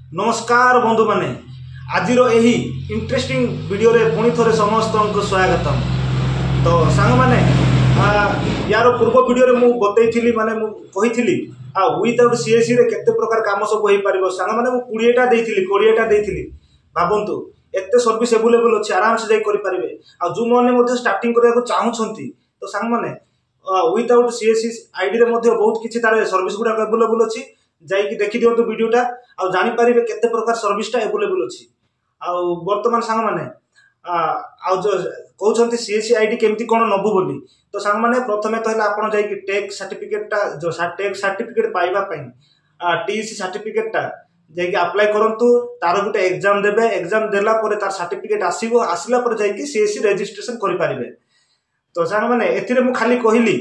नमस्कार बंधु माने आज यही इंटरेस्टिंग वीडियो रे पुणी थोड़े समस्त को स्वागतम। तो सांग माने यार पूर्व वीडियो रे मु बतैथिली माने मु कहिथिली विदाउट सीएससी रे केते प्रकार काम सब होई परिबो। सांग माने मु 20टा देइथिली भाबंतु एते सर्विस अवेलेबल अछि, आराम से जाई करि परिबे। आ जो माने मध्ये स्टार्टिंग करिया को चाहू छंती तो सांग माने विदाउट सीएससी आईडी रे मध्ये बहुत किछि तारे सर्विस गुडा अवेलेबल अछि, जाई देखि दियंतु वीडियोटा आ जानि परिबे केते प्रकार सर्विसटा अवेलेबल अछि। आ वर्तमान सांग माने आ जो कहउछंती सीएससी आईडी केमती कोन नबु बोली तो सांग माने प्रथमे तो हला आपण जाई कि टेक सर्टिफिकेटटा जो टेक सर्टिफिकेट पाइबा पई टीसी सर्टिफिकेटटा जाई कि अप्लाई करंतु, तार गुटे एग्जाम देबे, एग्जाम देला परे तार सर्टिफिकेट आसीबो, आसिला परे जाई कि सीएससी रजिस्ट्रेशन करि परिबे। तो सांग माने एथिरे मु खाली कहिली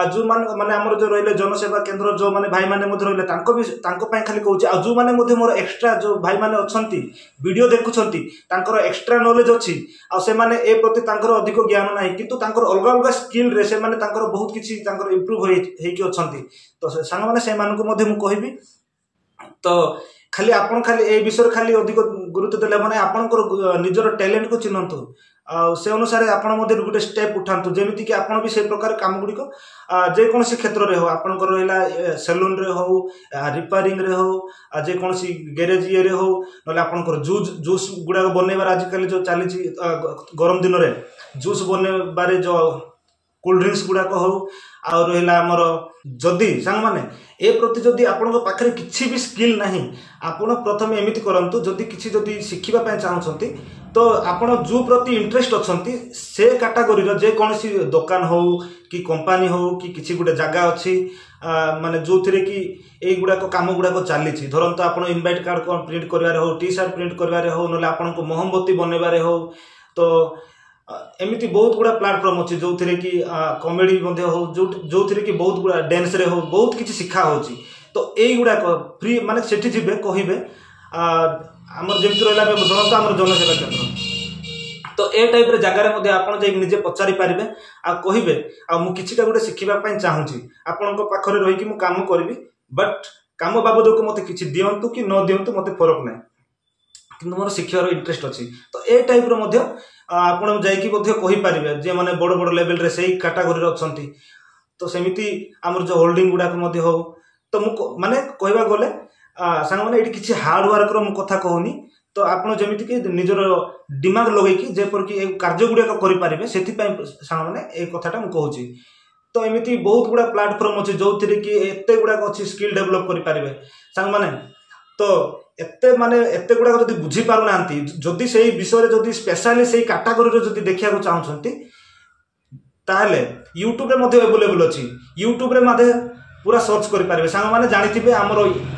जो माने हमर जो रहिले जनसेवा केंद्र जो माने भाई माने मध्ये रहिले तांको पई खाली कहउची। आ जो माने मध्ये मोर एक्स्ट्रा जो भाई माने अछंती वीडियो देखुछंती तांकर एक्स्ट्रा नॉलेज अछि आ से माने ए प्रति तांकर अधिक ज्ञान नाही, किंतु तांकर अलग अलग स्किल रे से माने तांकर बहुत किछि तांकर इंप्रूव होई कि अछंती। तो सांग माने से मानको मध्ये मु कहिबी। तो खाली आपण खाली ए विषय खाली अधिक गुरुत्व देले माने आपनकर निजर टैलेंट को चिन्हंतु से अनुसार आपण मध्ये गोटे स्टेप उठांतु, जेमिति कि आपण भी से प्रकार काम गुडी को जे कोनसी क्षेत्र रे हो, आपनकर रहला सैलून रे हो, रिपेयरिंग रे हो, जे कोनसी गैरेज ये रे हो, नले आपनकर जूस गुडा बनेबार आजकल जो चली गरम दिन रे जूस बनेबारे जो कोल्ड ड्रिंक्स गुडा को हो आ रहला हमर जदी सांग माने ए प्रति जदी आपन पाखरे किछि भी स्किल नाही, आपन प्रथम एमिति करंतु जदी किछि जदी शिखिबा पय चाहछंती तो आपन जो प्रति इंटरेस्ट अछंती से कैटेगरी रो जे कोनसी दुकान हो कि कंपनी हो कि किछि गुटे जगह अछि माने जो थिरे कि एई गुडा को काम गुडा को चाली छि। धरंतु आपन इनवाइट कार्ड को प्रिंट करबारे हो, टी शर्ट प्रिंट करबारे हो, नले आपन को मोमबत्ती बनेबारे हो, तो एमिति बहुत गुडा प्लेटफॉर्म अछि जो थिरे कि कॉमेडी मध्ये हो, जो थिरे कि बहुत गुडा डांस रे हो, बहुत किछि सिखा होछि। तो एई गुडा को फ्री माने सेठी जिबे कहिबे हमर जेमति रहला धरंतु हमर जनसेवा केंद्र, तो ए टाइप रे जगह रे मध्ये आपण जे निजे पचारि पारिबे आ कहिबे आ मु किछिटा गुडे सिखिबा पय चाहूछि, आपनको पाखरे रहि कि मु काम करबी, बट काम बाबद को मते किछि दियंतु कि न दियंतु मते फरक नै, किंतु मोर शिक्षार इंटरेस्ट अछि। तो ए टाइप रो मध्ये आपण जाई कि मध्ये कहि पारिबे जे माने बड़ बड़ लेवल रे सेही कैटेगरी रे अछंती। तो सेमिति हमर जो होल्डिंग गुडा को मध्ये हो, तो मु माने कहबा गले सांग माने एठी किछि हार्ड वर्क रो मु कथा कहूनी। तो आपण जेमिति कि निजर दिमाग लगै कि जे पर कि ए कार्य गुडा को करि पारिबे, सेति पय सांग माने ए कथाटा मु कहूची। तो एमिति बहुत गुडा प्लेटफॉर्म अछि जो थिरे कि एते गुडा को अछि स्किल डेवलप करि पारिबे सांग माने। तो एते माने एते गुडा जदी बुझी पारु नांती, जदी सेही विषय रे जदी स्पेशली सेही कैटेगरी रे जदी देखिया को चाहछंती ताले YouTube रे मध्ये अवेलेबल अछि। YouTube रे मध्ये पूरा सर्च करि पारिबे सांग माने। जानिथिबे हमर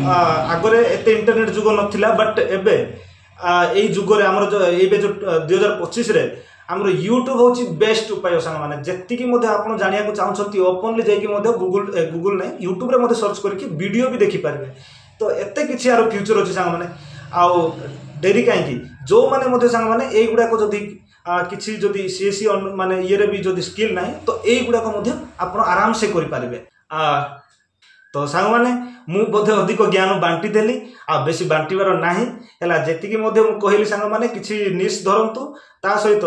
आगरे एते इंटरनेट जुग नथिला, बट एबे एई जुग रे हमर जो एबे जो 2025 रे हमर YouTube होची बेस्ट उपाय सांग माने। जेति कि मध्ये आपण जानिया को चाहछंती ओपनली जाई कि मध्ये गूगल नै YouTube रे मध्ये सर्च करि कि वीडियो भी देखि पारिबे। तो एते किछि यार फ्यूचर अछि सांग माने। आउ डेरी काहे कि जो माने मध्ये सांग माने एई गुडा को जदी किछि जदी सीएससी माने ये रे भी जदी स्किल नाही तो एई गुडा को मध्ये आपण आराम से करि पारिबे। तो सांग माने मु मध्ये अधिक ज्ञान बांटी देली आ बेसी बांटीबार नाही हला। जेति कि मध्ये मु कहिली सांग माने किछि निश धरंतु, ता सहित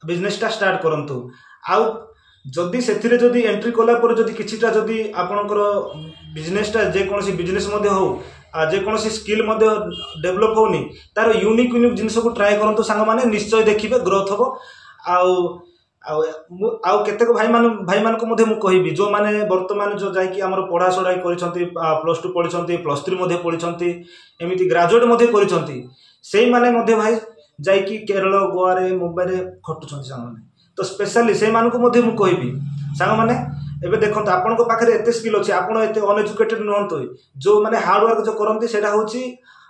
बिजनेसटा स्टार्ट करंतु। आउ जदी सेथिरे जदी एंट्री कोला पर जदी किछिटा जदी आपनकर बिजनेसटा जे कोनसी बिजनेस मध्ये हो, जे कोनसी स्किल मध्ये डेवलप होनी, तार यूनिक जिंस को ट्राई करंतु सांग माने, निश्चय देखिबे ग्रोथ हो। आउ केतेक भाई मान को मध्ये मु कहिबी जो माने वर्तमान जो जाई कि हमर पढ़ा सडाई करिसंती, +2 पढिसंती, +3 मध्ये पढिसंती, एमिति ग्रेजुएट मध्ये करिसंती, सेही माने मध्ये भाई जाई कि केरल गोवा रे मुंबई रे खटुसंती सांग माने। तो स्पेशली से मान को मध्ये मु कहिबी सांग माने एबे देखंत आपन को पाखरे एते स्किल अछि, आपन एते अनएजुकेटेड नहंतो, जो माने हार्ड वर्क जो करंती सेटा होची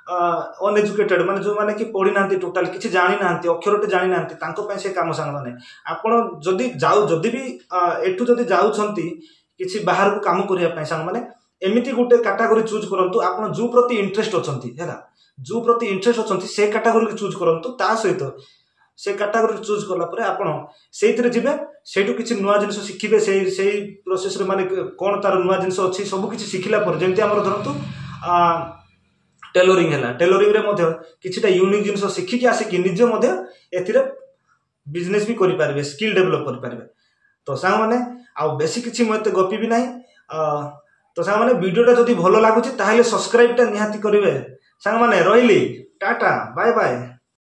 अनएजुकेटेड माने जो माने कि पढी नांती, टोटल किछि जानि नांती, अक्षरटे जानि नांती, तांको पय से काम सांग माने। आपन जदी भी एठु जदी जाउछंती किछि बाहर को काम करिया पय सांग माने, एमिति गुटे कैटेगरी चूज करंतु। आपन जो प्रति इंटरेस्ट अछंती हैला, जो प्रति इंटरेस्ट अछंती से कैटेगरी को चूज करंतु। ता सहित से कैटेगरी चूज करला परे आपण सेइथरे जिबे, सेठु किछि नुवा जिंस शिखिबे, सेई प्रोसेस रे माने कोन तार नुवा जिंस अछि सब किछि शिखिला पर, जेमति हमर धरंतु टेलरिंग है टेलरिंग रे मध्य किछिटा यूनिक जिनस शिखिकी आसिकी निजे मध्य एथिरे बिजनेस भी करि पारबे स्किल डेवलप करि पारबे। तो सांग माने आ बेसी किछि मते गपी भी नाही। तो सांग माने वीडियोटा जदि भलो लागुछि ताहेले सब्सक्राइब टा निहाती करिवे। सांग माने रहिली टाटा बाय बाय।